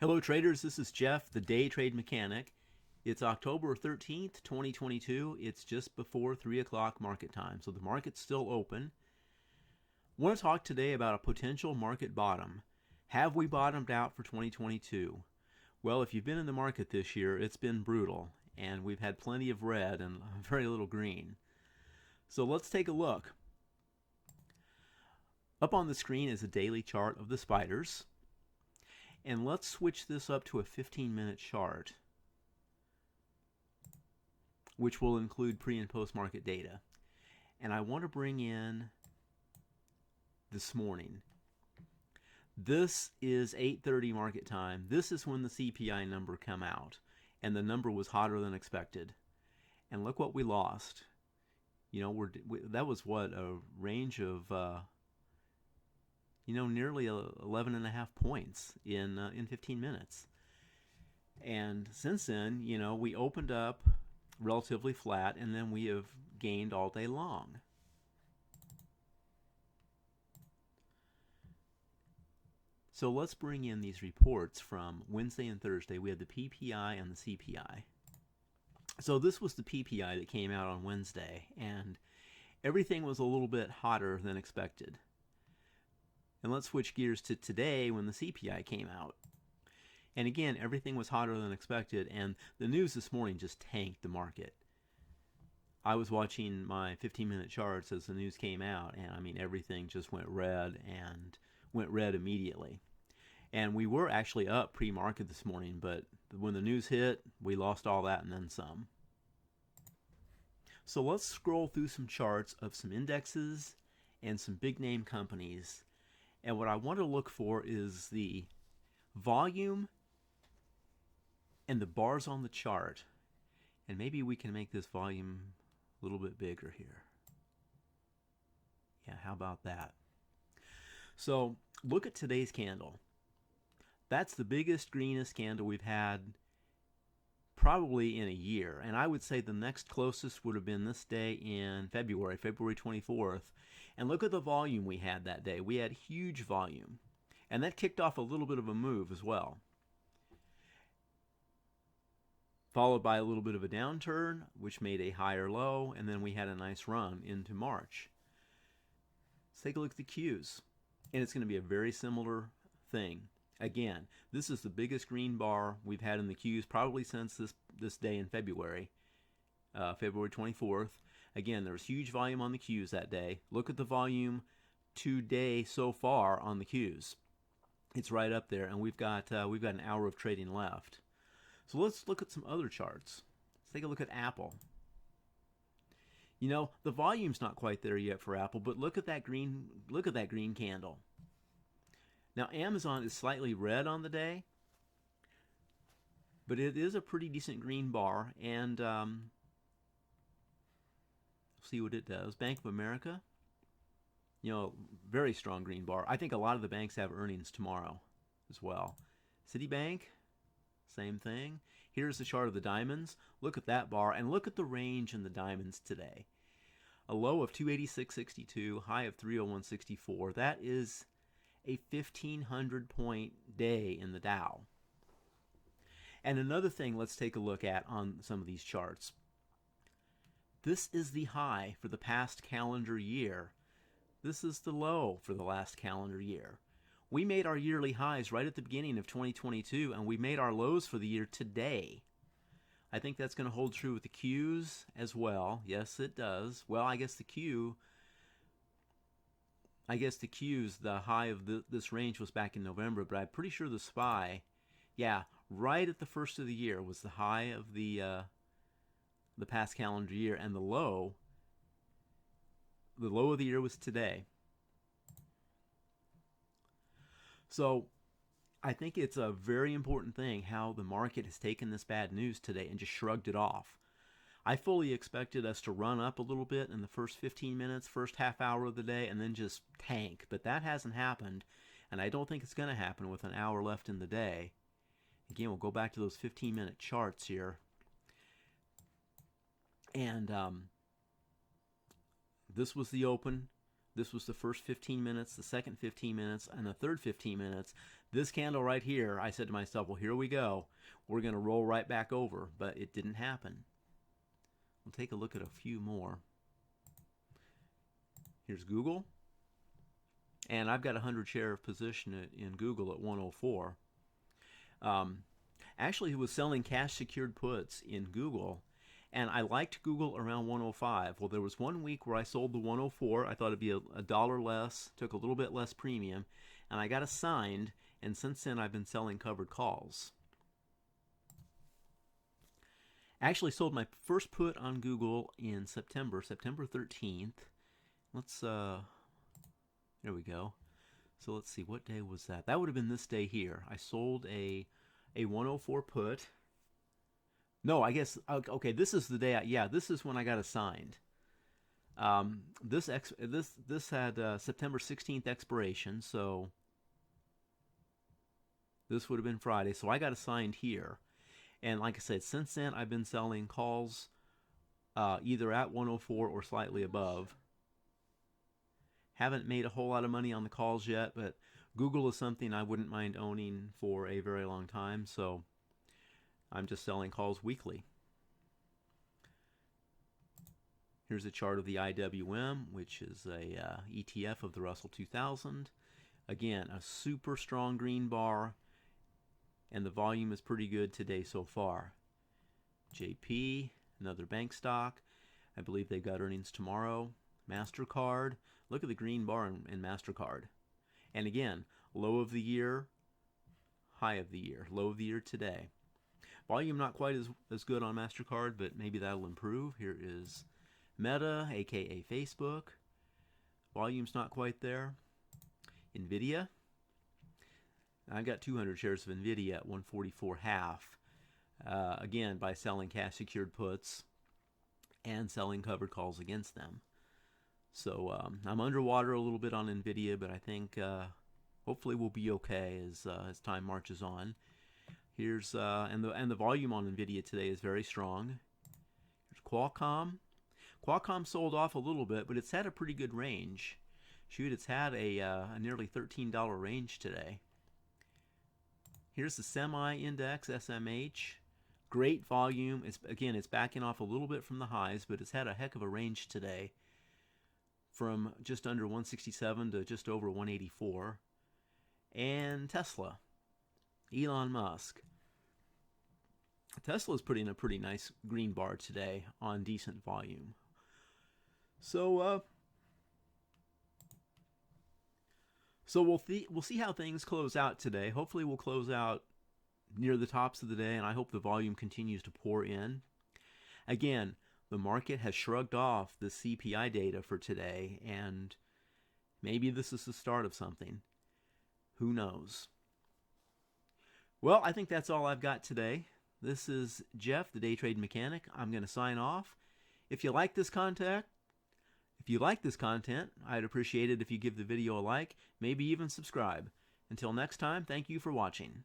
Hello traders, this is Jeff, the Day Trade Mechanic. It's October 13th, 2022. It's just before 3 o'clock market time, so the market's still open. I want to talk today about a potential market bottom. Have we bottomed out for 2022? Well, if you've been in the market this year, it's been brutal, and we've had plenty of red and very little green. So let's take a look. Up on the screen is a daily chart of the spiders. And let's switch this up to a 15-minute chart, which will include pre- and post-market data. And I want to bring in this morning. This is 8:30 market time. This is when the CPI number come out, and the number was hotter than expected. And look what we lost. You know, that was what, a range of nearly 11 and a half points in 15 minutes. And since then, we opened up relatively flat, and then we have gained all day long. So let's bring in these reports from Wednesday and Thursday. We had the PPI and the CPI. So this was the PPI that came out on Wednesday, and everything was a little bit hotter than expected. And let's switch gears to today when the CPI came out. And again, everything was hotter than expected, and the news this morning just tanked the market. I was watching my 15-minute charts as the news came out, and I mean, everything just went red and went red immediately. And we were actually up pre-market this morning, but when the news hit, we lost all that and then some. So let's scroll through some charts of some indexes and some big name companies. And what I want to look for is the volume and the bars on the chart. And maybe we can make this volume a little bit bigger here. Yeah, how about that? So look at today's candle. That's the biggest, greenest candle we've had probably in a year. And I would say the next closest would have been this day in February 24th. And look at the volume we had that day. We had huge volume. And that kicked off a little bit of a move as well. Followed by a little bit of a downturn, which made a higher low. And then we had a nice run into March. Let's take a look at the Qs. And it's going to be a very similar thing. Again, this is the biggest green bar we've had in the Qs probably since this day in February, February 24th. Again, there was huge volume on the Qs that day. Look at the volume today so far on the Qs. It's right up there, and we've got an hour of trading left. So let's look at some other charts. Let's take a look at Apple. The volume's not quite there yet for Apple, but look at that green candle. Now, Amazon is slightly red on the day, but it is a pretty decent green bar, and see what it does. Bank of America, very strong green bar. I think a lot of the banks have earnings tomorrow as well. Citibank, same thing. Here's the chart of the diamonds. Look at that bar, and look at the range in the diamonds today. A low of 286.62, high of 301.64. That is a 1,500 point day in the Dow. And another thing let's take a look at on some of these charts. This is the high for the past calendar year. This is the low for the last calendar year. We made our yearly highs right at the beginning of 2022, and we made our lows for the year today. I think that's going to hold true with the Qs as well. Yes, it does. Well, I guess the Qs, the high of this range was back in November, but I'm pretty sure the SPY, yeah, right at the first of the year was the high of the past calendar year, and the low of the year was today. So I think it's a very important thing how the market has taken this bad news today and just shrugged it off. I fully expected us to run up a little bit in the first 15 minutes, first half hour of the day, and then just tank. But that hasn't happened, and I don't think it's going to happen with an hour left in the day. Again, we'll go back to those 15-minute charts here. And this was the open This was the first 15 minutes, the second 15 minutes, and the third 15 minutes. This candle right here, I said to myself, well, here we go. We're going to roll right back over, but it didn't happen. We'll take a look at a few more. Here's Google. And I've got a 100 share position in Google at 104. Actually, he was selling cash secured puts in Google, and I liked Google around 105. Well, there was 1 week where I sold the 104. I thought it'd be a dollar less, took a little bit less premium, and I got assigned, and since then I've been selling covered calls. I actually sold my first put on Google in September 13th. Let's, there we go. So let's see, what day was that? That would have been this day here. I sold a 104 put. No, I guess, okay, this is the day, yeah, this is when I got assigned. This had September 16th expiration, so this would have been Friday. So I got assigned here. And like I said, since then, I've been selling calls either at 104 or slightly above. Haven't made a whole lot of money on the calls yet, but Google is something I wouldn't mind owning for a very long time, so I'm just selling calls weekly. Here's a chart of the IWM, which is a ETF of the Russell 2000. Again, a super strong green bar, and the volume is pretty good today so far. JP, another bank stock. I believe they've got earnings tomorrow. MasterCard. Look at the green bar in MasterCard. And again, low of the year, high of the year. Low of the year today. Volume not quite as good on MasterCard, but maybe that'll improve. Here is Meta, aka Facebook. Volume's not quite there. Nvidia. I've got 200 shares of Nvidia at 144.5. Again, by selling cash secured puts and selling covered calls against them. So I'm underwater a little bit on Nvidia, but I think hopefully we'll be okay as time marches on. Here's and the volume on Nvidia today is very strong. Here's Qualcomm. Qualcomm sold off a little bit, but it's had a pretty good range. Shoot, it's had a nearly $13 range today. Here's the semi-index, SMH. Great volume. It's backing off a little bit from the highs, but it's had a heck of a range today, from just under 167 to just over 184. And Tesla, Elon Musk. Tesla's putting a pretty nice green bar today on decent volume. So we'll see how things close out today. Hopefully we'll close out near the tops of the day, and I hope the volume continues to pour in. Again, the market has shrugged off the CPI data for today, and maybe this is the start of something. Who knows? Well, I think that's all I've got today. This is Jeff, the Day Trade Mechanic. I'm going to sign off. If you like this content, I'd appreciate it if you give the video a like, maybe even subscribe. Until next time, thank you for watching.